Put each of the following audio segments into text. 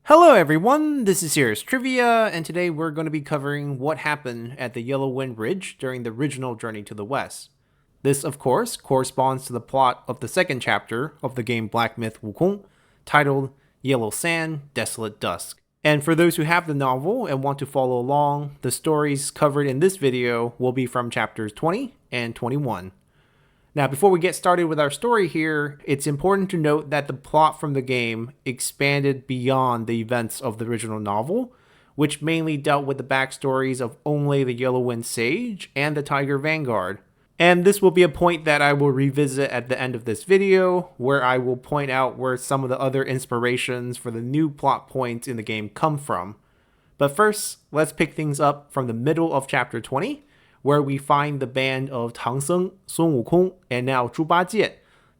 Hello everyone, this is Serious Trivia, and today we're going to be covering what happened at the Yellow Wind Ridge during the original Journey to the West. This, of course, corresponds to the plot of the second chapter of the game Black Myth Wukong, titled Yellow Sand, Desolate Dusk. And for those who have the novel and want to follow along, the stories covered in this video will be from chapters 20 and 21. Now, before we get started with our story here, it's important to note that the plot from the game expanded beyond the events of the original novel, which mainly dealt with the backstories of only the Yellow Wind Sage and the Tiger Vanguard. And this will be a point that I will revisit at the end of this video, where I will point out where some of the other inspirations for the new plot points in the game come from. But first, let's pick things up from the middle of chapter 20, where we find the band of Tang Seng, Sun Wukong, and now Zhu Bajie,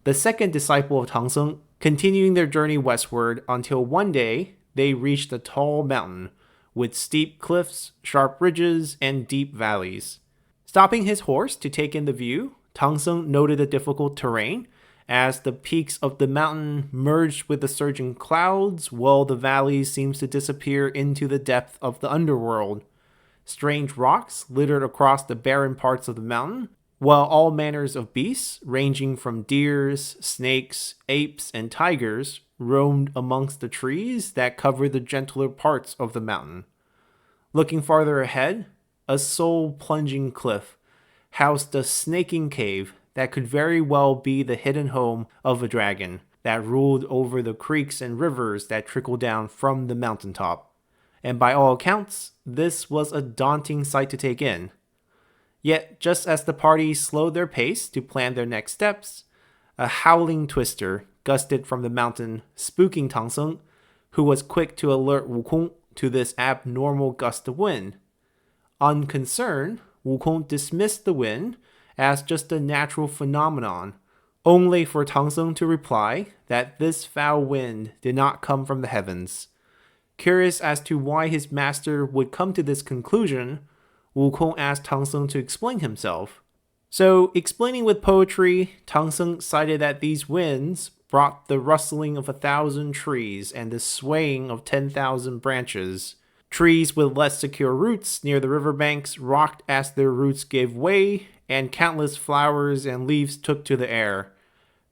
the second disciple of Tang Seng, continuing their journey westward until one day they reached a tall mountain with steep cliffs, sharp ridges, and deep valleys. Stopping his horse to take in the view, Tang Seng noted the difficult terrain as the peaks of the mountain merged with the surging clouds, while the valleys seemed to disappear into the depth of the underworld. Strange rocks littered across the barren parts of the mountain, while all manners of beasts, ranging from deers, snakes, apes, and tigers, roamed amongst the trees that covered the gentler parts of the mountain. Looking farther ahead, a soul-plunging cliff housed a snaking cave that could very well be the hidden home of a dragon that ruled over the creeks and rivers that trickled down from the mountaintop. And by all accounts, this was a daunting sight to take in. Yet, just as the party slowed their pace to plan their next steps, a howling twister gusted from the mountain, spooking Tang Seng, who was quick to alert Wukong to this abnormal gust of wind. Unconcerned, Wukong dismissed the wind as just a natural phenomenon, only for Tang Seng to reply that this foul wind did not come from the heavens. Curious as to why his master would come to this conclusion, Wukong asked Tang Seng to explain himself. So, explaining with poetry, Tang Seng cited that these winds brought the rustling of 1,000 trees and the swaying of 10,000 branches. Trees with less secure roots near the riverbanks rocked as their roots gave way, and countless flowers and leaves took to the air.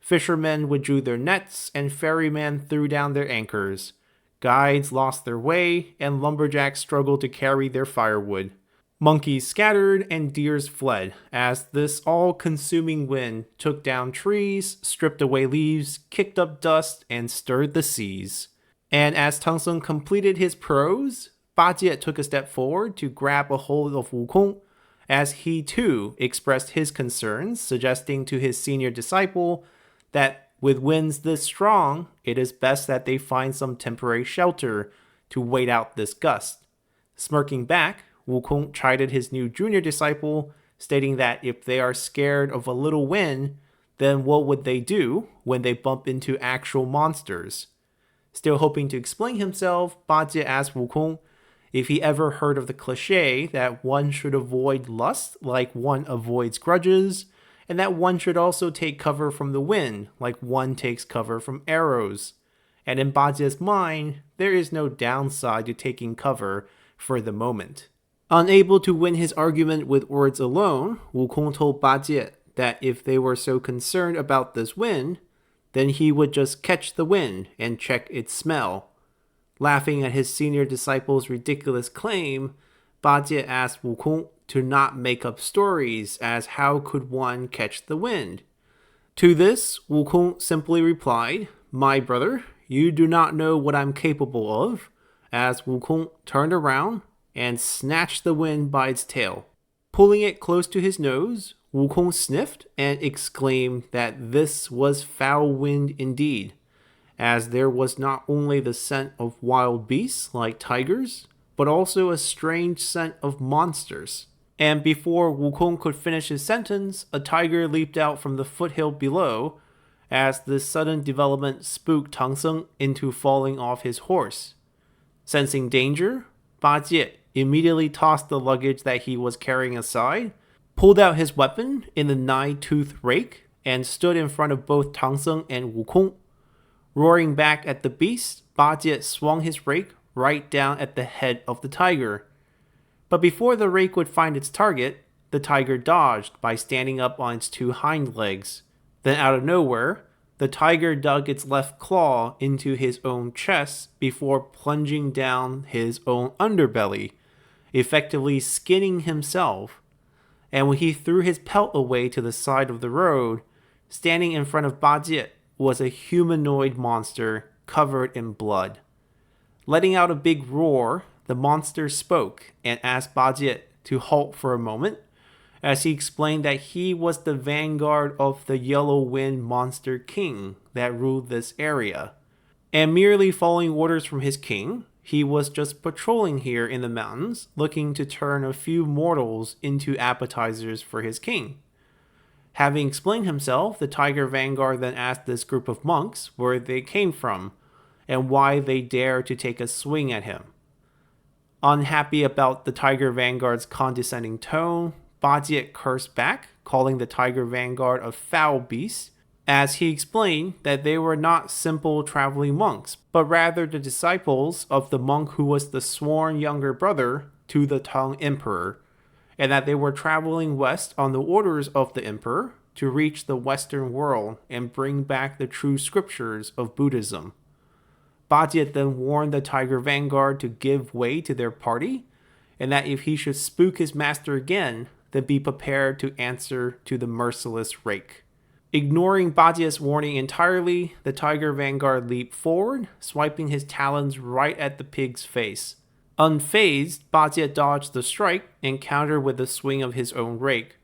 Fishermen withdrew their nets, and ferrymen threw down their anchors. Guides lost their way, and lumberjacks struggled to carry their firewood. Monkeys scattered, and deers fled, as this all-consuming wind took down trees, stripped away leaves, kicked up dust, and stirred the seas. And as Tang Seng completed his prose, Bajie took a step forward to grab a hold of Wukong, as he too expressed his concerns, suggesting to his senior disciple that with winds this strong, it is best that they find some temporary shelter to wait out this gust. Smirking back, Wukong chided his new junior disciple, stating that if they are scared of a little wind, then what would they do when they bump into actual monsters? Still hoping to explain himself, Bajie asked Wukong if he ever heard of the cliché that one should avoid lust like one avoids grudges, and that one should also take cover from the wind, like one takes cover from arrows. And in Bajie's mind, there is no downside to taking cover for the moment. Unable to win his argument with words alone, Wukong told Bajie that if they were so concerned about this wind, then he would just catch the wind and check its smell. Laughing at his senior disciple's ridiculous claim, Bajie asked Wukong to not make up stories as how could one catch the wind. To this, Wukong simply replied, "My brother, you do not know what I'm capable of," as Wukong turned around and snatched the wind by its tail. Pulling it close to his nose, Wukong sniffed and exclaimed that this was foul wind indeed, as there was not only the scent of wild beasts like tigers, but also a strange scent of monsters. And before Wukong could finish his sentence, a tiger leaped out from the foothill below, as this sudden development spooked Tang Seng into falling off his horse. Sensing danger, Bajie immediately tossed the luggage that he was carrying aside, pulled out his weapon in the 9-tooth rake, and stood in front of both Tang Seng and Wukong. Roaring back at the beast, Bajie swung his rake right down at the head of the tiger. But before the rake would find its target, the tiger dodged by standing up on its two hind legs. Then out of nowhere, the tiger dug its left claw into his own chest before plunging down his own underbelly, effectively skinning himself. And when he threw his pelt away to the side of the road, standing in front of Bajie was a humanoid monster covered in blood. Letting out a big roar, the monster spoke and asked Bajie to halt for a moment, as he explained that he was the vanguard of the Yellow Wind Monster King that ruled this area. And merely following orders from his king, he was just patrolling here in the mountains, looking to turn a few mortals into appetizers for his king. Having explained himself, the Tiger Vanguard then asked this group of monks where they came from, and why they dared to take a swing at him. Unhappy about the Tiger Vanguard's condescending tone, Bajie cursed back, calling the Tiger Vanguard a foul beast, as he explained that they were not simple traveling monks, but rather the disciples of the monk who was the sworn younger brother to the Tang Emperor, and that they were traveling west on the orders of the emperor to reach the Western world and bring back the true scriptures of Buddhism. Bajie then warned the Tiger Vanguard to give way to their party, and that if he should spook his master again, then be prepared to answer to the merciless rake. Ignoring Bajie's warning entirely, the Tiger Vanguard leaped forward, swiping his talons right at the pig's face. Unfazed, Bajie dodged the strike and countered with a swing of his own rake.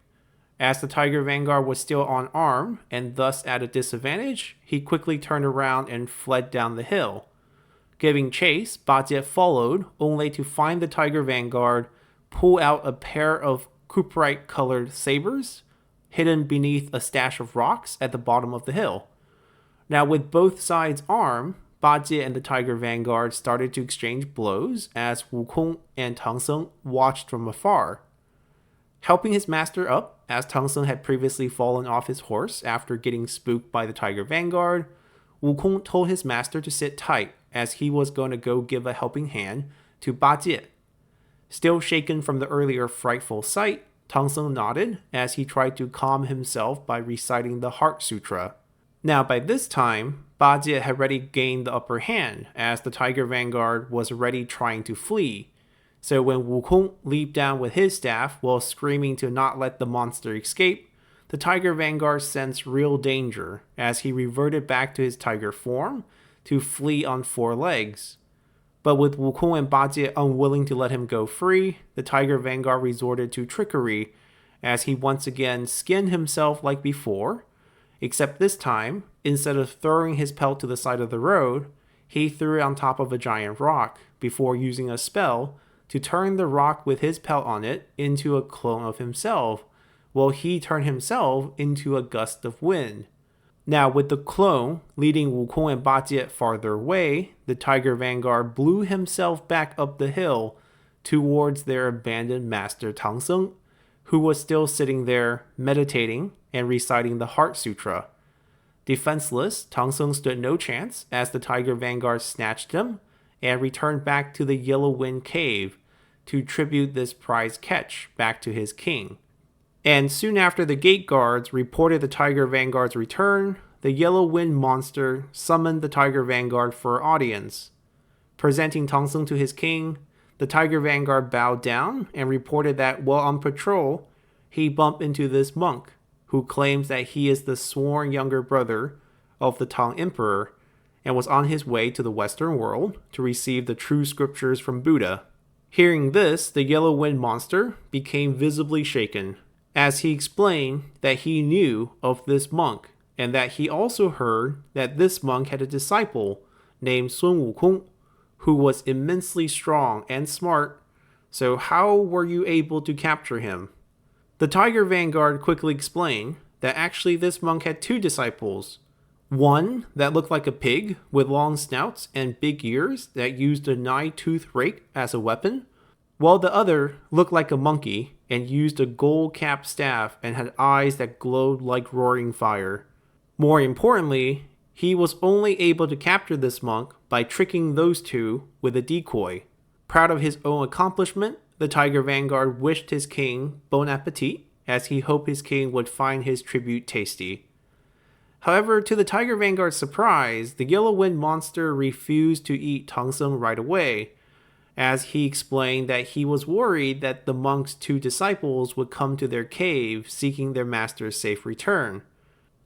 As the Tiger Vanguard was still unarmed, and thus at a disadvantage, he quickly turned around and fled down the hill. Giving chase, Bajie followed, only to find the Tiger Vanguard pull out a pair of cuprite-colored sabers, hidden beneath a stash of rocks at the bottom of the hill. Now with both sides armed, Bajie and the Tiger Vanguard started to exchange blows as Wukong and Tang Song watched from afar. Helping his master up, as Tang Song had previously fallen off his horse after getting spooked by the Tiger Vanguard, Wukong told his master to sit tight as he was going to go give a helping hand to Bajie. Still shaken from the earlier frightful sight, Tang Song nodded as he tried to calm himself by reciting the Heart Sutra. Now by this time, Bajie had already gained the upper hand as the Tiger Vanguard was already trying to flee. So when Wukong leaped down with his staff while screaming to not let the monster escape, the Tiger Vanguard sensed real danger as he reverted back to his tiger form to flee on four legs. But with Wukong and Bajie unwilling to let him go free, the Tiger Vanguard resorted to trickery as he once again skinned himself like before, except this time, instead of throwing his pelt to the side of the road, he threw it on top of a giant rock before using a spell to turn the rock with his pelt on it into a clone of himself, while he turned himself into a gust of wind. Now, with the clone leading Wukong and Bajie farther away, the Tiger Vanguard blew himself back up the hill towards their abandoned master Tang Song, who was still sitting there meditating and reciting the Heart Sutra. Defenseless, Tang Song stood no chance as the Tiger Vanguard snatched him and returned back to the Yellow Wind Cave to tribute this prize catch back to his king. And soon after the gate guards reported the Tiger Vanguard's return, the Yellow Wind monster summoned the Tiger Vanguard for audience. Presenting Tang Song to his king, the Tiger Vanguard bowed down and reported that while on patrol, he bumped into this monk, who claims that he is the sworn younger brother of the Tang Emperor and was on his way to the Western world to receive the true scriptures from Buddha. Hearing this, the Yellow Wind monster became visibly shaken, as he explained that he knew of this monk, and that he also heard that this monk had a disciple named Sun Wukong, who was immensely strong and smart, so how were you able to capture him? The Tiger Vanguard quickly explained that actually this monk had two disciples, one that looked like a pig with long snouts and big ears that used a nine-tooth rake as a weapon, while the other looked like a monkey and used a gold-capped staff and had eyes that glowed like roaring fire. More importantly, He was only able to capture this monk by tricking those two with a decoy. Proud of his own accomplishment, the Tiger Vanguard wished his king bon appetit, as he hoped his king would find his tribute tasty. However, to the Tiger Vanguard's surprise, the Yellow Wind monster refused to eat Tang Sung right away, as he explained that he was worried that the monk's two disciples would come to their cave seeking their master's safe return.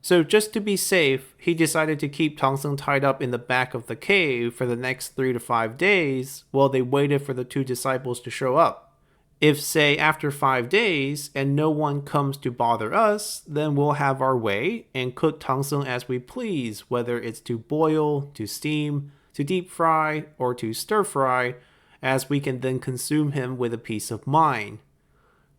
So just to be safe, he decided to keep Tang Sung tied up in the back of the cave for the next 3 to 5 days while they waited for the two disciples to show up. If, say, after 5 days and no one comes to bother us, then we'll have our way and cook Tang Sung as we please, whether it's to boil, to steam, to deep fry, or to stir fry, as we can then consume him with a peace of mind.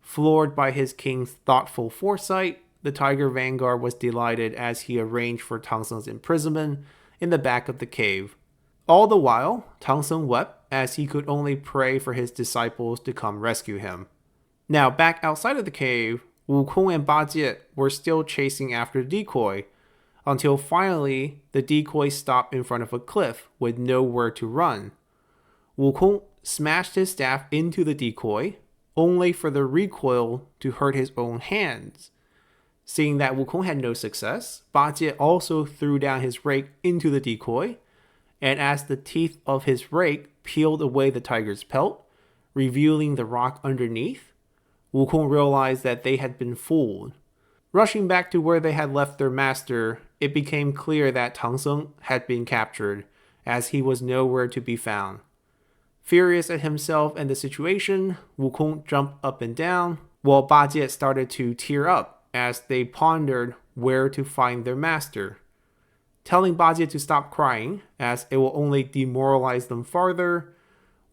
Floored by his king's thoughtful foresight, the Tiger Vanguard was delighted as he arranged for Tang Sung's imprisonment in the back of the cave. All the while, Tang Sung wept as he could only pray for his disciples to come rescue him. Now, back outside of the cave, Wukong and Ba Jie were still chasing after the decoy, until finally the decoy stopped in front of a cliff with nowhere to run. Wukong smashed his staff into the decoy, only for the recoil to hurt his own hands. Seeing that Wukong had no success, Ba Jie also threw down his rake into the decoy, and as the teeth of his rake peeled away the tiger's pelt, revealing the rock underneath, Wukong realized that they had been fooled. Rushing back to where they had left their master, it became clear that Tang Sung had been captured, as he was nowhere to be found. Furious at himself and the situation, Wukong jumped up and down, while Ba Jie started to tear up as they pondered where to find their master. Telling Ba Jie to stop crying, as it will only demoralize them farther,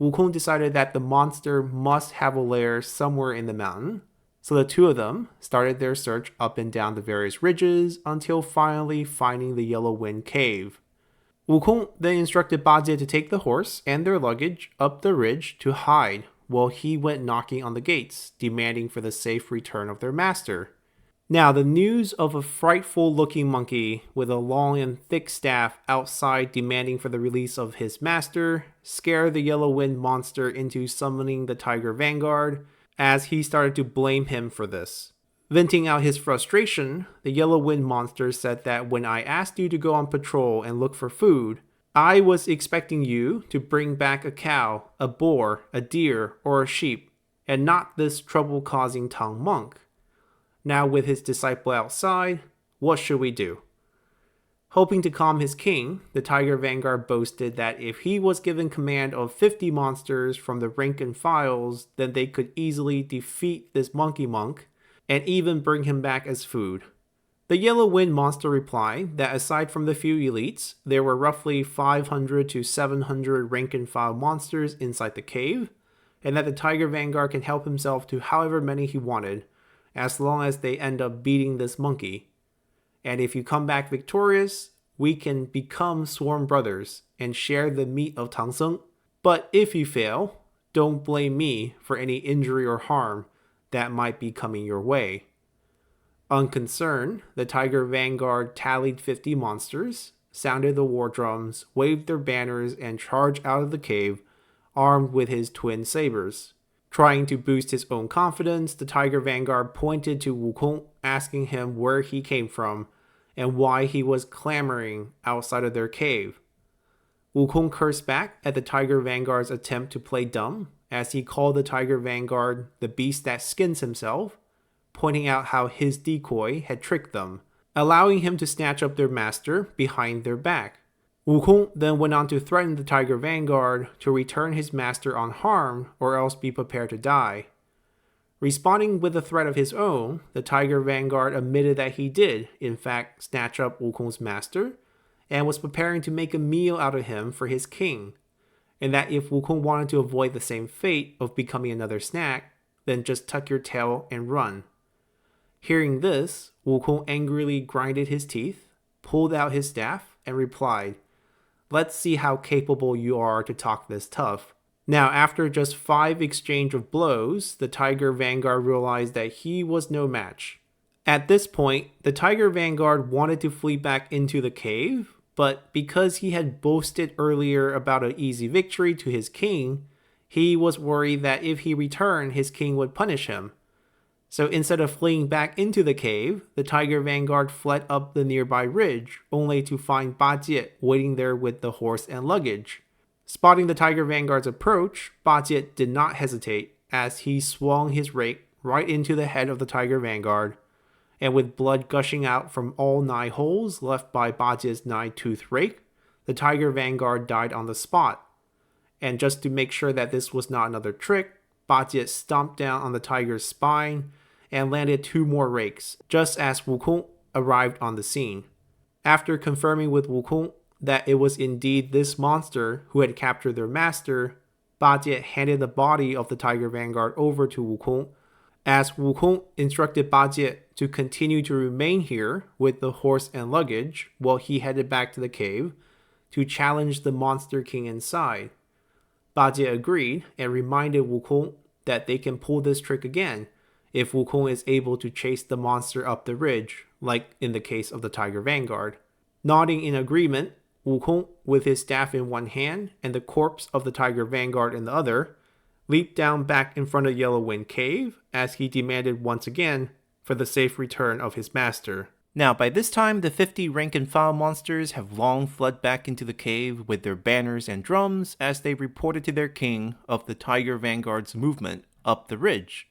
Wukong decided that the monster must have a lair somewhere in the mountain, so the two of them started their search up and down the various ridges until finally finding the Yellow Wind Cave. Wukong then instructed Ba Jie to take the horse and their luggage up the ridge to hide, while he went knocking on the gates, demanding for the safe return of their master. Now, the news of a frightful-looking monkey with a long and thick staff outside demanding for the release of his master scared the Yellow Wind monster into summoning the Tiger Vanguard, as he started to blame him for this. Venting out his frustration, the Yellow Wind monster said that when I asked you to go on patrol and look for food, I was expecting you to bring back a cow, a boar, a deer, or a sheep, and not this trouble-causing Tang monk. Now with his disciple outside, what should we do? Hoping to calm his king, the Tiger Vanguard boasted that if he was given command of 50 monsters from the rank and files, then they could easily defeat this monkey monk and even bring him back as food. The Yellow Wind monster replied that aside from the few elites, there were roughly 500 to 700 rank and file monsters inside the cave, and that the Tiger Vanguard can help himself to however many he wanted, as long as they end up beating this monkey. And if you come back victorious, we can become sworn brothers and share the meat of Tang Sung. But if you fail, don't blame me for any injury or harm that might be coming your way. Unconcerned, the Tiger Vanguard tallied 50 monsters, sounded the war drums, waved their banners, and charged out of the cave, armed with his twin sabers. Trying to boost his own confidence, the Tiger Vanguard pointed to Wukong, asking him where he came from and why he was clamoring outside of their cave. Wukong cursed back at the Tiger Vanguard's attempt to play dumb, as he called the Tiger Vanguard the beast that skins himself, pointing out how his decoy had tricked them, allowing him to snatch up their master behind their back. Wukong then went on to threaten the Tiger Vanguard to return his master unharmed or else be prepared to die. Responding with a threat of his own, the Tiger Vanguard admitted that he did, in fact, snatch up Wukong's master and was preparing to make a meal out of him for his king, and that if Wukong wanted to avoid the same fate of becoming another snack, then just tuck your tail and run. Hearing this, Wukong angrily grinded his teeth, pulled out his staff, and replied, "Let's see how capable you are to talk this tough." Now, after just 5 exchange of blows, the Tiger Vanguard realized that he was no match. At this point, the Tiger Vanguard wanted to flee back into the cave, But because he had boasted earlier about an easy victory to his king, he was worried that if he returned, his king would punish him. So instead of fleeing back into the cave, the tiger vanguard fled up the nearby ridge, only to find Ba Jie waiting there with the horse and luggage. Spotting the tiger vanguard's approach, Ba Jie did not hesitate, as he swung his rake right into the head of the tiger vanguard, and with blood gushing out from all 9 holes left by Ba Jie's 9-toothed rake, the tiger vanguard died on the spot. And just to make sure that this was not another trick, Ba Jie stomped down on the tiger's spine and landed 2 more rakes, just as Wukong arrived on the scene. After confirming with Wukong that it was indeed this monster who had captured their master, Ba Jie handed the body of the tiger vanguard over to Wukong, as Wukong instructed Ba Jie to continue to remain here with the horse and luggage while he headed back to the cave to challenge the monster king inside. Ba Jie agreed and reminded Wukong that they can pull this trick again if Wukong is able to chase the monster up the ridge, like in the case of the tiger vanguard. Nodding in agreement, Wukong, with his staff in one hand and the corpse of the tiger vanguard in the other, leaped down back in front of Yellow Wind Cave as he demanded once again for the safe return of his master. Now, by this time, the 50 rank-and-file monsters have long fled back into the cave with their banners and drums as they reported to their king of the Tiger Vanguard's movement up the ridge.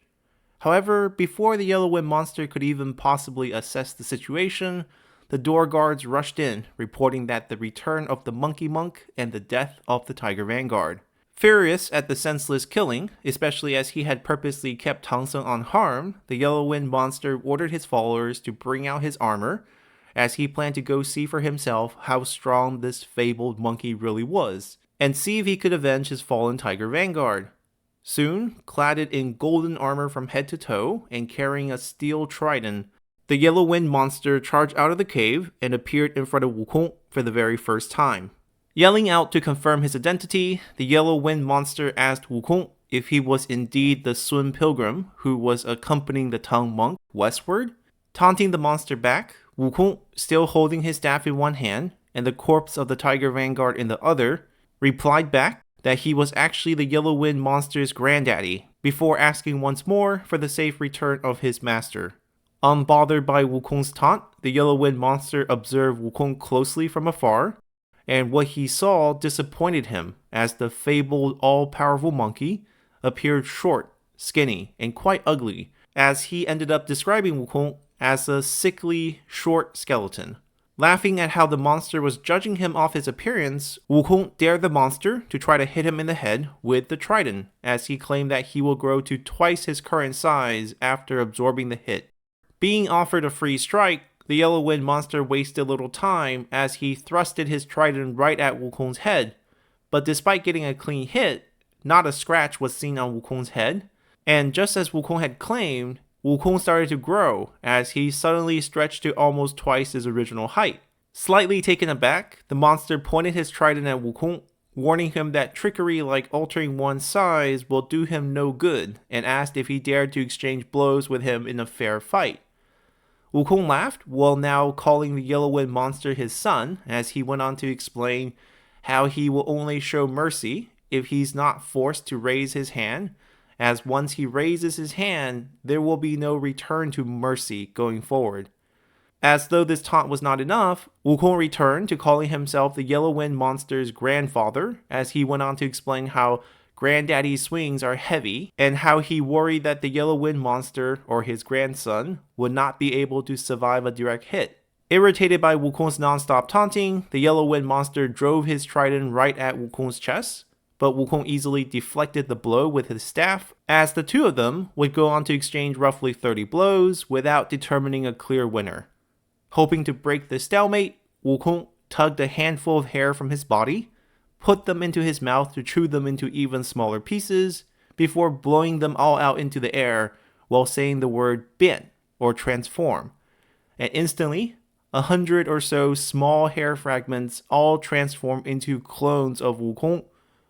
However, before the Yellow Wind monster could even possibly assess the situation, the door guards rushed in, reporting that the return of the Monkey Monk and the death of the Tiger Vanguard. Furious at the senseless killing, especially as he had purposely kept Tang Seng unharmed, the Yellow Wind monster ordered his followers to bring out his armor, as he planned to go see for himself how strong this fabled monkey really was, and see if he could avenge his fallen Tiger Vanguard. Soon, cladded in golden armor from head to toe and carrying a steel trident, the Yellow Wind monster charged out of the cave and appeared in front of Wukong for the very first time. Yelling out to confirm his identity, the Yellow Wind monster asked Wukong if he was indeed the Sun pilgrim who was accompanying the Tang monk westward. Taunting the monster back, Wukong, still holding his staff in one hand and the corpse of the Tiger Vanguard in the other, replied back that he was actually the Yellow Wind monster's granddaddy, before asking once more for the safe return of his master. Unbothered by Wukong's taunt, the Yellow Wind monster observed Wukong closely from afar, and what he saw disappointed him, as the fabled all-powerful monkey appeared short, skinny, and quite ugly, as he ended up describing Wukong as a sickly, short skeleton. Laughing at how the monster was judging him off his appearance, Wukong dared the monster to try to hit him in the head with the trident, as he claimed that he will grow to twice his current size after absorbing the hit. Being offered a free strike, the Yellow Wind monster wasted little time as he thrusted his trident right at Wukong's head, but despite getting a clean hit, not a scratch was seen on Wukong's head, and just as Wukong had claimed, Wukong started to grow as he suddenly stretched to almost twice his original height. Slightly taken aback, the monster pointed his trident at Wukong, warning him that trickery like altering one's size will do him no good, and asked if he dared to exchange blows with him in a fair fight. Wukong laughed, while now calling the Yellow Wind monster his son, as he went on to explain how he will only show mercy if he's not forced to raise his hand, as once he raises his hand, there will be no return to mercy going forward. As though this taunt was not enough, Wukong returned to calling himself the Yellow Wind monster's grandfather, as he went on to explain how Granddaddy's swings are heavy, and how he worried that the Yellow Wind monster, or his grandson, would not be able to survive a direct hit. Irritated by Wukong's non-stop taunting, the Yellow Wind monster drove his trident right at Wukong's chest, but Wukong easily deflected the blow with his staff, as the two of them would go on to exchange roughly 30 blows without determining a clear winner. Hoping to break the stalemate, Wukong tugged a handful of hair from his body, put them into his mouth to chew them into even smaller pieces, before blowing them all out into the air while saying the word 变, or transform. And instantly, 100 or so small hair fragments all transformed into clones of Wukong,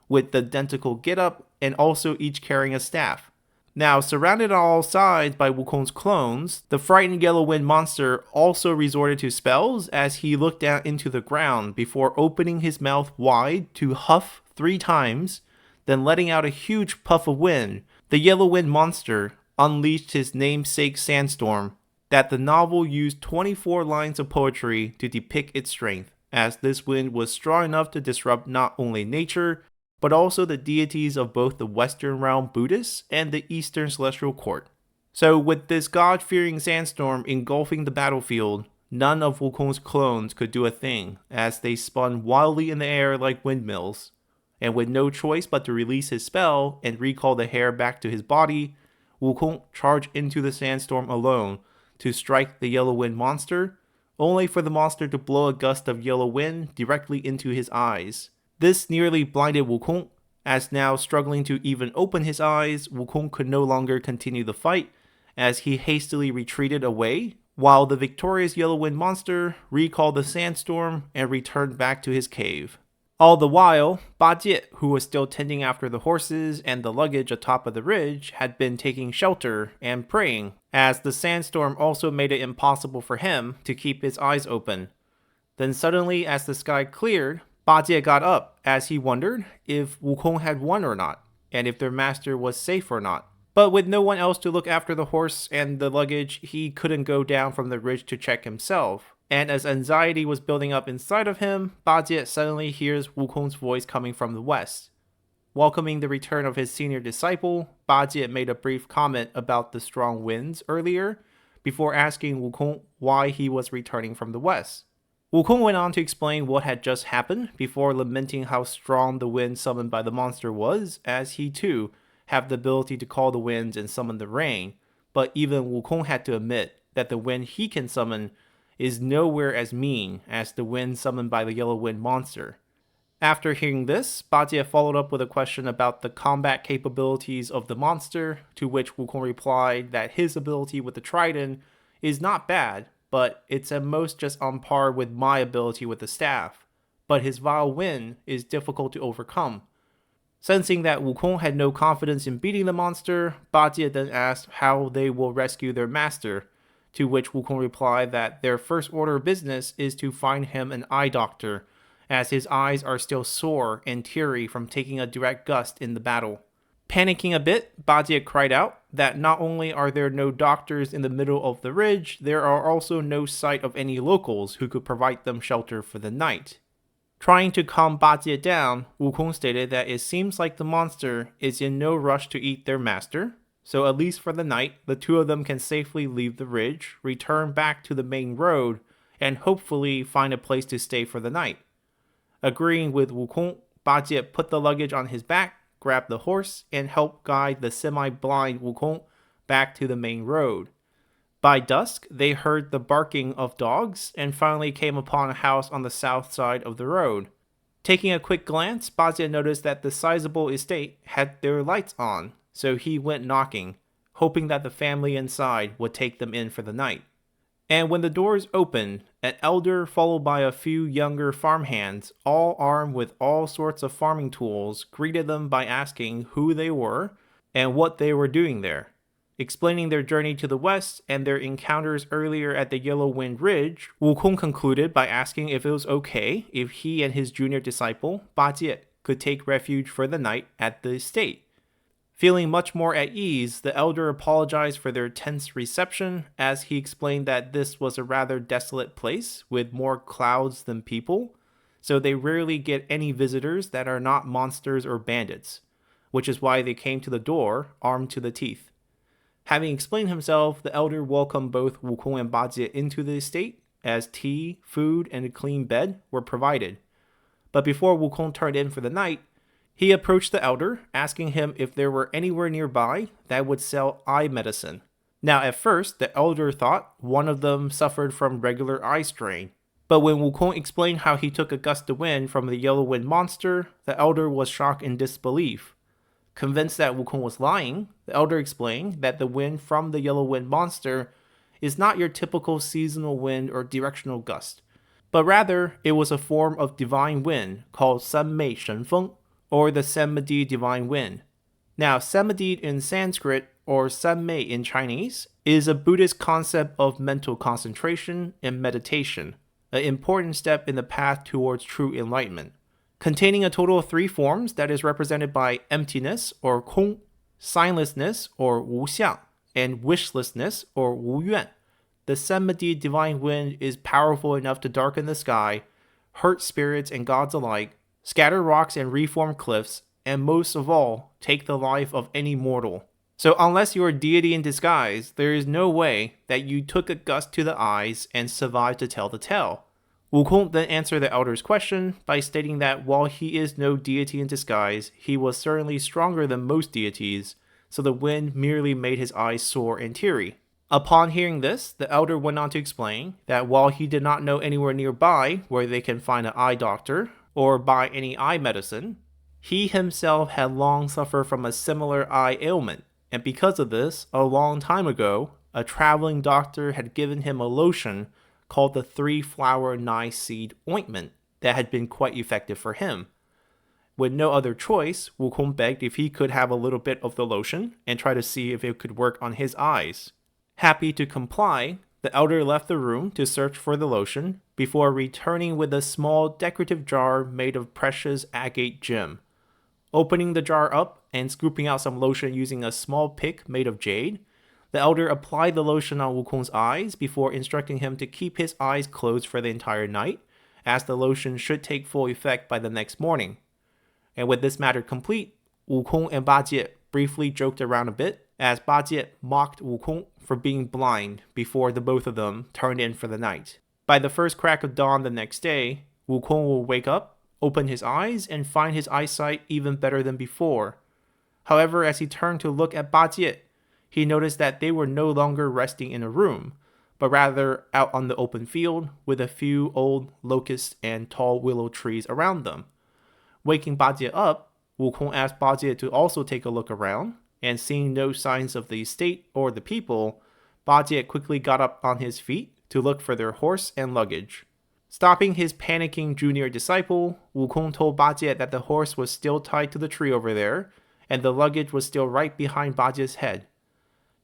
with the identical getup and also each carrying a staff. Now, surrounded on all sides by Wukong's clones, the frightened yellow wind monster also resorted to spells as he looked down into the ground before opening his mouth wide to huff 3 times, then letting out a huge puff of wind. The yellow wind monster unleashed his namesake sandstorm, that the novel used 24 lines of poetry to depict its strength, as this wind was strong enough to disrupt not only nature, but also the deities of both the Western realm Buddhists and the Eastern celestial court. So with this god-fearing sandstorm engulfing the battlefield, none of Wukong's clones could do a thing, as they spun wildly in the air like windmills. And with no choice but to release his spell and recall the hair back to his body, Wukong charged into the sandstorm alone to strike the yellow wind monster, only for the monster to blow a gust of yellow wind directly into his eyes. This nearly blinded Wukong, as now struggling to even open his eyes, Wukong could no longer continue the fight, as he hastily retreated away, while the victorious yellow wind monster recalled the sandstorm and returned back to his cave. All the while, Ba Jie, who was still tending after the horses and the luggage atop of the ridge, had been taking shelter and praying, as the sandstorm also made it impossible for him to keep his eyes open. Then suddenly, as the sky cleared, Ba Jie got up as he wondered if Wukong had won or not, and if their master was safe or not. But with no one else to look after the horse and the luggage, he couldn't go down from the ridge to check himself. And as anxiety was building up inside of him, Ba Jie suddenly hears Wukong's voice coming from the west. Welcoming the return of his senior disciple, Ba Jie made a brief comment about the strong winds earlier, before asking Wukong why he was returning from the west. Wukong went on to explain what had just happened before lamenting how strong the wind summoned by the monster was, as he too had the ability to call the winds and summon the rain, but even Wukong had to admit that the wind he can summon is nowhere as mean as the wind summoned by the yellow wind monster. After hearing this, Ba Jie followed up with a question about the combat capabilities of the monster, to which Wukong replied that his ability with the trident is not bad, but it's at most just on par with my ability with the staff, but his vile wind is difficult to overcome. Sensing that Wukong had no confidence in beating the monster, Ba Jie then asked how they will rescue their master, to which Wukong replied that their first order of business is to find him an eye doctor, as his eyes are still sore and teary from taking a direct gust in the battle. Panicking a bit, Ba Jie cried out that not only are there no doctors in the middle of the ridge, there are also no sight of any locals who could provide them shelter for the night. Trying to calm Ba Jie down, Wukong stated that it seems like the monster is in no rush to eat their master, so at least for the night, the two of them can safely leave the ridge, return back to the main road, and hopefully find a place to stay for the night. Agreeing with Wukong, Ba Jie put the luggage on his back, grabbed the horse, and helped guide the semi-blind Wukong back to the main road. By dusk, they heard the barking of dogs and finally came upon a house on the south side of the road. Taking a quick glance, Ba Jie noticed that the sizable estate had their lights on, so he went knocking, hoping that the family inside would take them in for the night. And when the doors opened, an elder followed by a few younger farmhands, all armed with all sorts of farming tools, greeted them by asking who they were and what they were doing there. Explaining their journey to the west and their encounters earlier at the Yellow Wind Ridge, Wukong concluded by asking if it was okay if he and his junior disciple, Ba Jie, could take refuge for the night at the estate. Feeling much more at ease, the elder apologized for their tense reception, as he explained that this was a rather desolate place with more clouds than people, so they rarely get any visitors that are not monsters or bandits, which is why they came to the door armed to the teeth. Having explained himself, the elder welcomed both Wukong and Ba Jie into the estate, as tea, food, and a clean bed were provided. But before Wukong turned in for the night, he approached the elder, asking him if there were anywhere nearby that would sell eye medicine. Now at first, the elder thought one of them suffered from regular eye strain, but when Wukong explained how he took a gust of wind from the yellow wind monster, the elder was shocked in disbelief. Convinced that Wukong was lying, the elder explained that the wind from the yellow wind monster is not your typical seasonal wind or directional gust, but rather it was a form of divine wind called Sanmei Shenfeng, or the Samadhi divine wind. Now, Samadhi in Sanskrit, or sanmei in Chinese, is a Buddhist concept of mental concentration and meditation, an important step in the path towards true enlightenment. Containing a total of 3 forms that is represented by emptiness or kong, signlessness or wuxiang, and wishlessness or wuyuan. The Senmedi divine wind is powerful enough to darken the sky, hurt spirits and gods alike, scatter rocks and reform cliffs, and most of all, take the life of any mortal. So unless you're a deity in disguise, there is no way that you took a gust to the eyes and survived to tell the tale. Wukong then answered the elder's question by stating that while he is no deity in disguise, he was certainly stronger than most deities, so the wind merely made his eyes sore and teary. Upon hearing this, the elder went on to explain that while he did not know anywhere nearby where they can find an eye doctor or buy any eye medicine, he himself had long suffered from a similar eye ailment, and because of this, a long time ago, a traveling doctor had given him a lotion called the 3-flower 9-seed ointment that had been quite effective for him. With no other choice, Wukong begged if he could have a little bit of the lotion and try to see if it could work on his eyes. Happy to comply, the elder left the room to search for the lotion before returning with a small decorative jar made of precious agate gem. Opening the jar up and scooping out some lotion using a small pick made of jade, the elder applied the lotion on Wukong's eyes before instructing him to keep his eyes closed for the entire night, as the lotion should take full effect by the next morning. And with this matter complete, Wukong and Bajie briefly joked around a bit, as Bajie mocked Wukong for being blind before the both of them turned in for the night. By the first crack of dawn the next day, Wukong will wake up, open his eyes, and find his eyesight even better than before. However, as he turned to look at Bajie, he noticed that they were no longer resting in a room, but rather out on the open field with a few old locust and tall willow trees around them. Waking Bajie up, Wukong asked Bajie to also take a look around, and seeing no signs of the estate or the people, Bajie quickly got up on his feet to look for their horse and luggage. Stopping his panicking junior disciple, Wukong told Bajie that the horse was still tied to the tree over there, and the luggage was still right behind Bajie's head.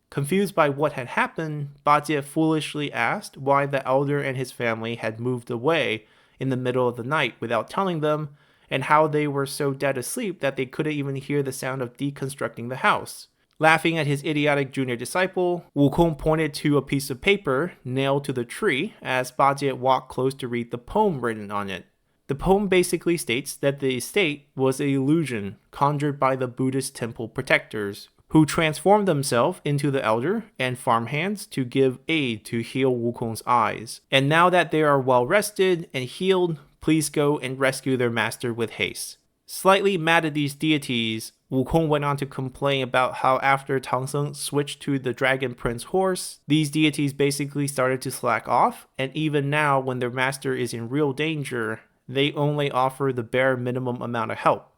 Confused by what had happened, Bajie foolishly asked why the elder and his family had moved away in the middle of the night without telling them, and how they were so dead asleep that they couldn't even hear the sound of deconstructing the house. Laughing at his idiotic junior disciple, Wukong pointed to a piece of paper nailed to the tree as Bajie walked close to read the poem written on it. The poem basically states that the estate was an illusion conjured by the Buddhist temple protectors, who transformed themselves into the elder and farmhands to give aid to heal Wukong's eyes. And now that they are well rested and healed, please go and rescue their master with haste. Slightly mad at these deities, Wukong went on to complain about how after Tang Seng switched to the Dragon Prince horse, these deities basically started to slack off, and even now when their master is in real danger, they only offer the bare minimum amount of help.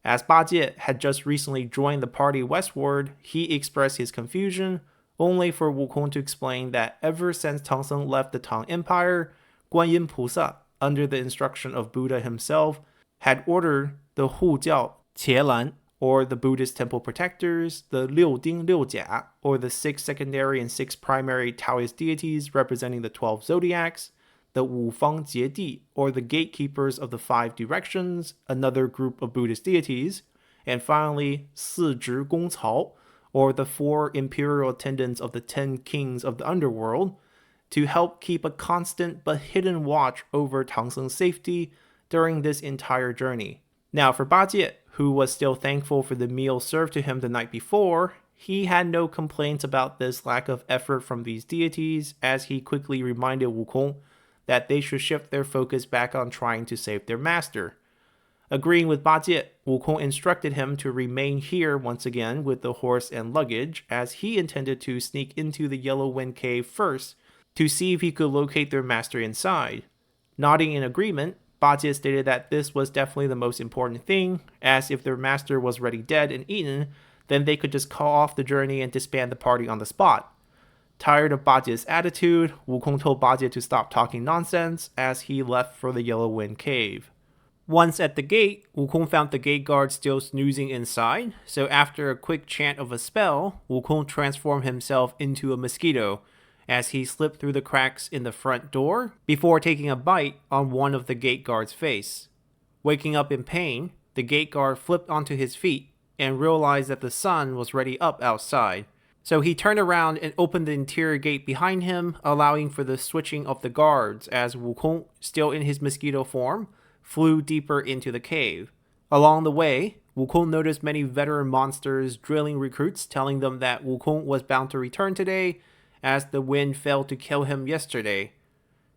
As Bajie had just recently joined the party westward, he expressed his confusion, only for Wukong to explain that ever since Tang Seng left the Tang Empire, Guanyin Pusa, under the instruction of Buddha himself, had ordered the Hu Jiao Qielan, or the Buddhist temple protectors, the Liu Ding Liu Jia, or the 6 secondary and 6 primary Taoist deities representing the 12 zodiacs, the Wu Fang Jie Di, or the gatekeepers of the 5 directions, another group of Buddhist deities, and finally Si Zhi Gong Cao, or the 4 imperial attendants of the 10 kings of the underworld, to help keep a constant but hidden watch over Tang Seng's safety during this entire journey. Now for Bajie, who was still thankful for the meal served to him the night before, he had no complaints about this lack of effort from these deities, as he quickly reminded Wukong that they should shift their focus back on trying to save their master. Agreeing with Bajie, Wukong instructed him to remain here once again with the horse and luggage, as he intended to sneak into the Yellow Wind Cave first to see if he could locate their master inside. Nodding in agreement, Bajie stated that this was definitely the most important thing, as if their master was already dead and eaten, then they could just call off the journey and disband the party on the spot. Tired of Bajie's attitude, Wukong told Bajie to stop talking nonsense as he left for the Yellow Wind Cave. Once at the gate, Wukong found the gate guard still snoozing inside, so after a quick chant of a spell, Wukong transformed himself into a mosquito as he slipped through the cracks in the front door before taking a bite on one of the gate guard's face. Waking up in pain, the gate guard flipped onto his feet and realized that the sun was already up outside. So he turned around and opened the interior gate behind him, allowing for the switching of the guards as Wukong, still in his mosquito form, flew deeper into the cave. Along the way, Wukong noticed many veteran monsters drilling recruits, telling them that Wukong was bound to return today as the wind failed to kill him yesterday.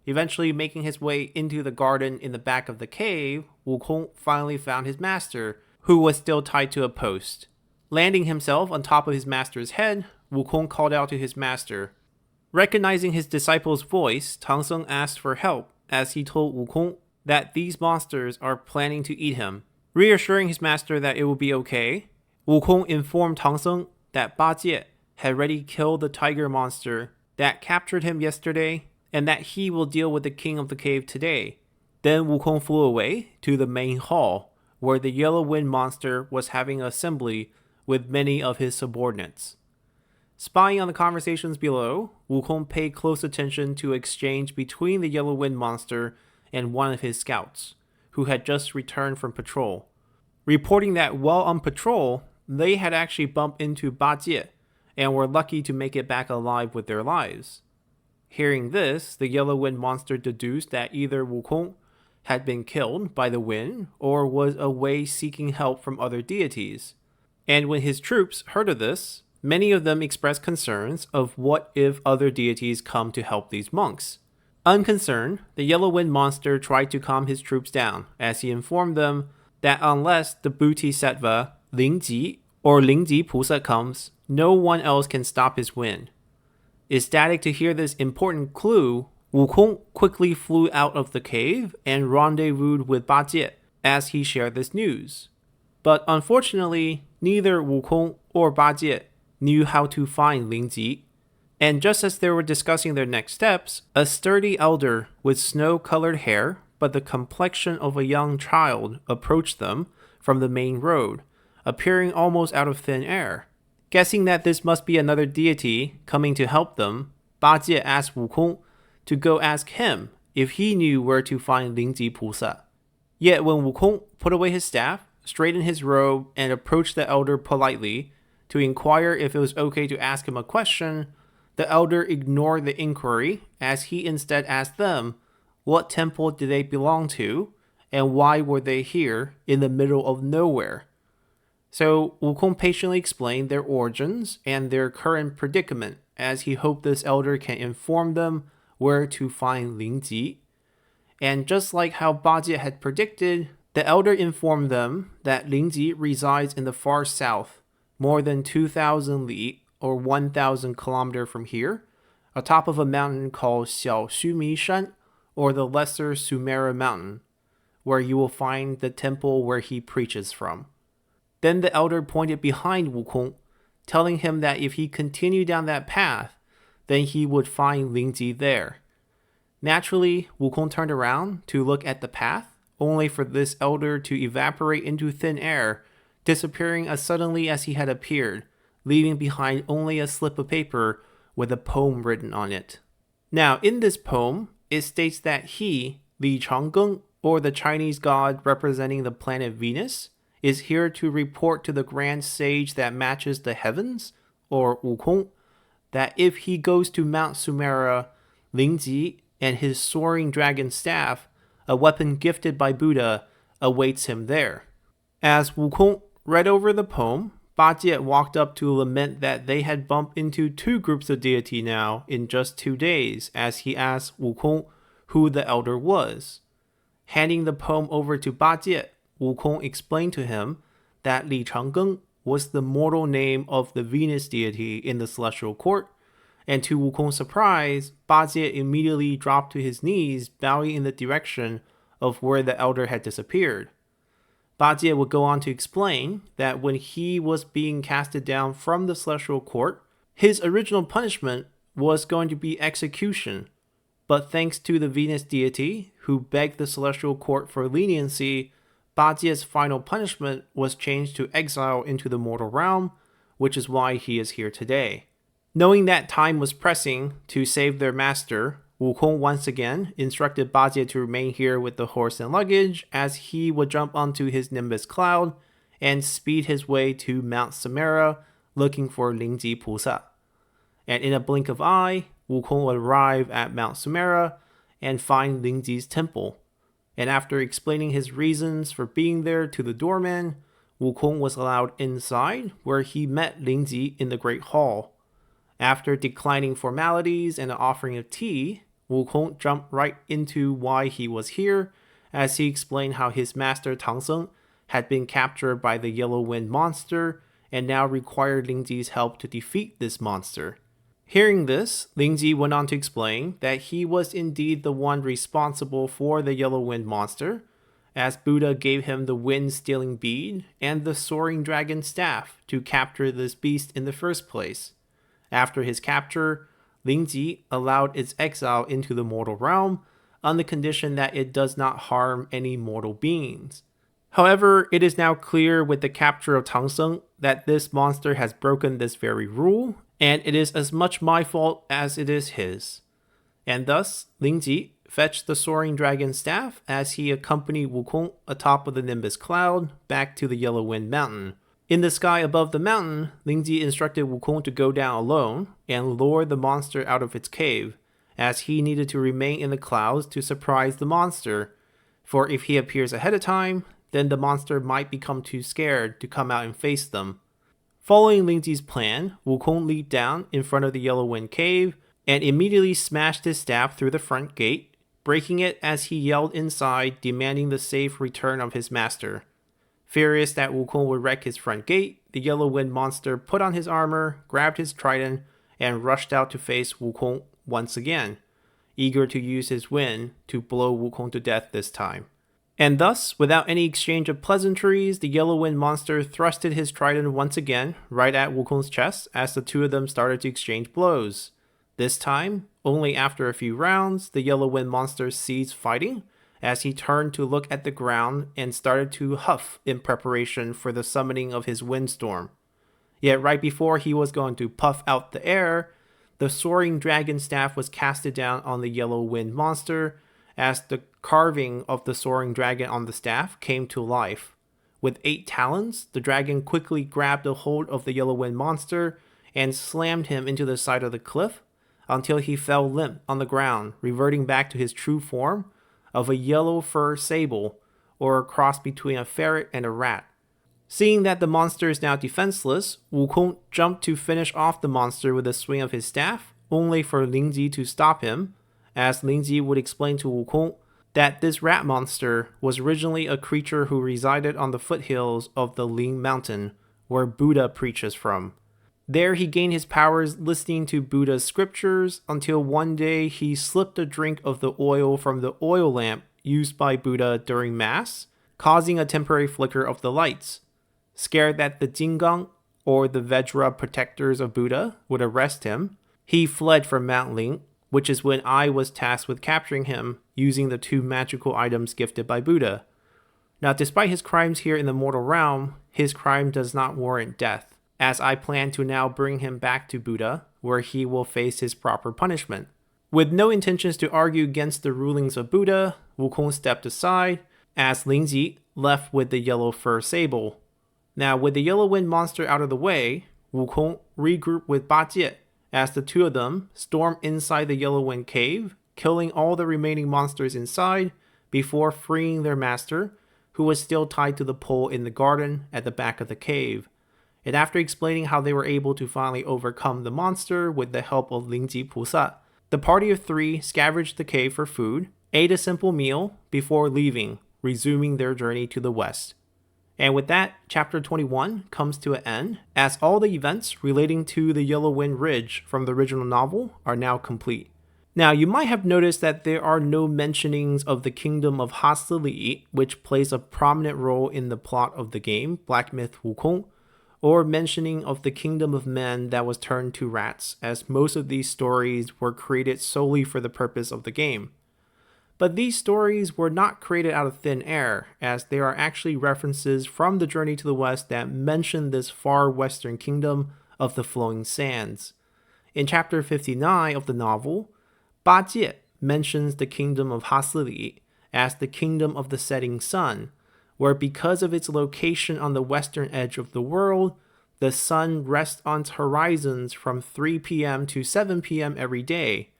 Eventually making his way into the garden in the back of the cave, Wukong finally found his master, who was still tied to a post. Landing himself on top of his master's head, Wukong called out to his master. Recognizing his disciple's voice, Tang Seng asked for help as he told Wukong that these monsters are planning to eat him. Reassuring his master that it will be okay, Wukong informed Tang Seng that Ba Jie had already killed the tiger monster that captured him yesterday and that he will deal with the king of the cave today. Then Wukong flew away to the main hall where the yellow wind monster was having an assembly with many of his subordinates. Spying on the conversations below, Wukong paid close attention to exchange between the yellow wind monster and one of his scouts, who had just returned from patrol, reporting that while on patrol, they had actually bumped into Ba Jie and were lucky to make it back alive with their lives. Hearing this, the yellow wind monster deduced that either Wukong had been killed by the wind or was away seeking help from other deities. And when his troops heard of this, many of them expressed concerns of what if other deities come to help these monks. Unconcerned, the yellow wind monster tried to calm his troops down as he informed them that unless the Bodhisattva Lingji or Lingji Pusa comes, no one else can stop his wind. Ecstatic to hear this important clue, Wukong quickly flew out of the cave and rendezvoused with Ba Jie as he shared this news. But unfortunately, neither Wukong or Ba Jie knew how to find Lingji. And just as they were discussing their next steps, a sturdy elder with snow-colored hair but the complexion of a young child approached them from the main road, appearing almost out of thin air. Guessing that this must be another deity coming to help them, Ba Jie asked Wukong to go ask him if he knew where to find Lingji Pusa. Yet when Wukong put away his staff, straightened his robe, and approached the elder politely to inquire if it was okay to ask him a question, the elder ignored the inquiry as he instead asked them what temple did they belong to and why were they here in the middle of nowhere. So Wukong patiently explained their origins and their current predicament as he hoped this elder can inform them where to find Lingji. And just like how Ba Jie had predicted, the elder informed them that Lingji resides in the far south, more than 2,000 li or 1,000 kilometers from here, atop of a mountain called Xiao Xumi Shan, or the Lesser Sumera Mountain, where you will find the temple where he preaches from. Then the elder pointed behind Wukong, telling him that if he continued down that path, then he would find Lingji there. Naturally, Wukong turned around to look at the path, only for this elder to evaporate into thin air, disappearing as suddenly as he had appeared, leaving behind only a slip of paper with a poem written on it. Now, in this poem, it states that he, Li Changgeng, or the Chinese god representing the planet Venus, is here to report to the grand sage that matches the heavens, or Wukong, that if he goes to Mount Sumera, Lingji and his soaring dragon staff, a weapon gifted by Buddha, awaits him there. As Wukong read over the poem, Ba Jie walked up to lament that they had bumped into two groups of deity now in just 2 days as he asked Wukong who the elder was. Handing the poem over to Ba Jie, Wukong explained to him that Li Changgeng was the mortal name of the Venus deity in the celestial court, and to Wukong's surprise, Ba Jie immediately dropped to his knees, bowing in the direction of where the elder had disappeared. Ba Jie would go on to explain that when he was being casted down from the celestial court, his original punishment was going to be execution, but thanks to the Venus deity, who begged the celestial court for leniency, Bajie's final punishment was changed to exile into the mortal realm, which is why he is here today. Knowing that time was pressing to save their master, Wukong once again instructed Bajie to remain here with the horse and luggage as he would jump onto his Nimbus cloud and speed his way to Mount Samara looking for Lingji Pusa. And in a blink of eye, Wukong would arrive at Mount Samara and find Lingji's temple. And after explaining his reasons for being there to the doorman, Wukong was allowed inside where he met Lingji in the Great Hall. After declining formalities and an offering of tea, Wukong jumped right into why he was here, as he explained how his master Tang Seng had been captured by the Yellow Wind monster and now required Lingji's help to defeat this monster. Hearing this, Lingji went on to explain that he was indeed the one responsible for the Yellow Wind monster, as Buddha gave him the wind-stealing bead and the soaring dragon staff to capture this beast in the first place. After his capture, Lingji allowed its exile into the mortal realm on the condition that it does not harm any mortal beings. However, it is now clear with the capture of Tang Seng that this monster has broken this very rule, and it is as much my fault as it is his. And thus, Lingji fetched the soaring dragon staff as he accompanied Wukong atop of the Nimbus cloud back to the Yellow Wind Mountain. In the sky above the mountain, Lingji instructed Wukong to go down alone and lure the monster out of its cave, as he needed to remain in the clouds to surprise the monster, for if he appears ahead of time, then the monster might become too scared to come out and face them. Following Lingji's plan, Wukong leaped down in front of the Yellow Wind cave and immediately smashed his staff through the front gate, breaking it as he yelled inside, demanding the safe return of his master. Furious that Wukong would wreck his front gate, the Yellow Wind monster put on his armor, grabbed his trident, and rushed out to face Wukong once again, eager to use his wind to blow Wukong to death this time. And thus, without any exchange of pleasantries, the Yellow Wind monster thrusted his trident once again right at Wukong's chest as the two of them started to exchange blows. This time, only after a few rounds, the Yellow Wind monster ceased fighting as he turned to look at the ground and started to huff in preparation for the summoning of his windstorm. Yet right before he was going to puff out the air, the soaring dragon staff was casted down on the Yellow Wind monster as the carving of the soaring dragon on the staff came to life. With 8 talons, the dragon quickly grabbed a hold of the Yellow Wind monster and slammed him into the side of the cliff until he fell limp on the ground, reverting back to his true form of a yellow fur sable, or a cross between a ferret and a rat. Seeing that the monster is now defenseless, Wukong jumped to finish off the monster with a swing of his staff, only for Lingji to stop him, as Lingji would explain to Wukong that this rat monster was originally a creature who resided on the foothills of the Ling Mountain, where Buddha preaches from. There he gained his powers listening to Buddha's scriptures until one day he slipped a drink of the oil from the oil lamp used by Buddha during Mass, causing a temporary flicker of the lights. Scared that the Jinggang, or the Vajra protectors of Buddha, would arrest him, he fled from Mount Ling, which is when I was tasked with capturing him using the 2 magical items gifted by Buddha. Now, despite his crimes here in the mortal realm, his crime does not warrant death, as I plan to now bring him back to Buddha, where he will face his proper punishment. With no intentions to argue against the rulings of Buddha, Wukong stepped aside, as Lingji left with the yellow fur sable. Now, with the Yellow Wind monster out of the way, Wukong regrouped with Bajie, as the two of them stormed inside the Yellow Wind cave, killing all the remaining monsters inside before freeing their master, who was still tied to the pole in the garden at the back of the cave. And after explaining how they were able to finally overcome the monster with the help of Lingji Pusa, the party of 3 scavenged the cave for food, ate a simple meal before leaving, resuming their journey to the west. And with that, chapter 21 comes to an end, as all the events relating to the Yellow Wind Ridge from the original novel are now complete. Now, you might have noticed that there are no mentionings of the kingdom of Hasili, which plays a prominent role in the plot of the game, Black Myth Wukong, or mentioning of the kingdom of men that was turned to rats, as most of these stories were created solely for the purpose of the game. But these stories were not created out of thin air, as they are actually references from the Journey to the West that mention this far western kingdom of the flowing sands. In chapter 59 of the novel, Ba Jie mentions the kingdom of Hasili as the kingdom of the setting sun, where because of its location on the western edge of the world, the sun rests on its horizons from 3 p.m. to 7 p.m. every day,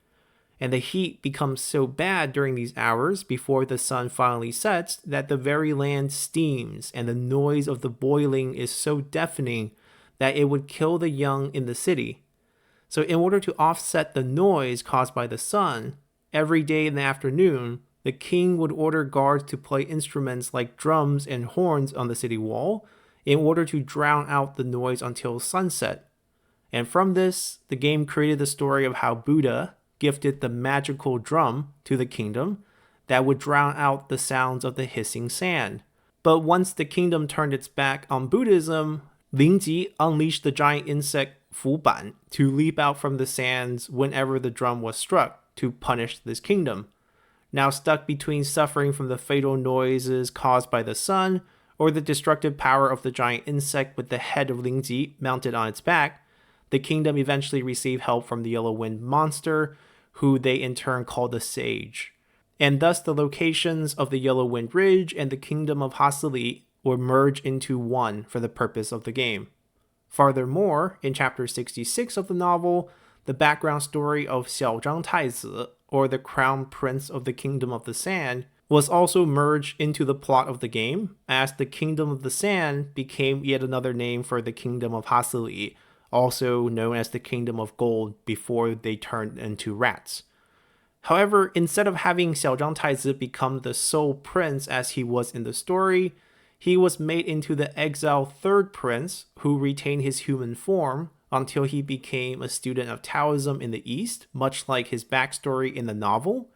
and the heat becomes so bad during these hours before the sun finally sets that the very land steams, and the noise of the boiling is so deafening that it would kill the young in the city. So in order to offset the noise caused by the sun, every day in the afternoon, the king would order guards to play instruments like drums and horns on the city wall in order to drown out the noise until sunset. And from this, the game created the story of how Buddha gifted the magical drum to the kingdom that would drown out the sounds of the hissing sand. But once the kingdom turned its back on Buddhism, Lingji unleashed the giant insect Fu Ban to leap out from the sands whenever the drum was struck to punish this kingdom. Now stuck between suffering from the fatal noises caused by the sun or the destructive power of the giant insect with the head of Lingji mounted on its back, the kingdom eventually received help from the Yellow Wind monster, who they in turn called the Sage. And thus the locations of the Yellow Wind Ridge and the kingdom of Hasili were merged into one for the purpose of the game. Furthermore, in chapter 66 of the novel, the background story of Xiaozhang Taizi, or the Crown Prince of the Kingdom of the Sand, was also merged into the plot of the game, as the Kingdom of the Sand became yet another name for the Kingdom of Hasili, also known as the Kingdom of Gold before they turned into rats. However, instead of having Xiaozhang Taizi become the sole prince as he was in the story, he was made into the exiled third prince who retained his human form until he became a student of Taoism in the East, much like his backstory in the novel.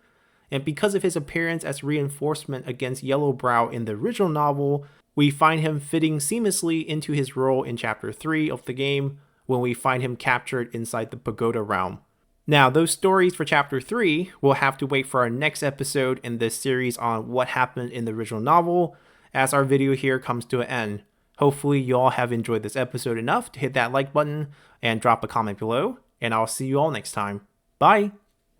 And because of his appearance as reinforcement against Yellowbrow in the original novel, we find him fitting seamlessly into his role in chapter 3 of the game when we find him captured inside the Pagoda realm. Now, those stories for chapter 3 will have to wait for our next episode in this series on what happened in the original novel, as our video here comes to an end. Hopefully you all have enjoyed this episode enough to hit that like button and drop a comment below, and I'll see you all next time. Bye!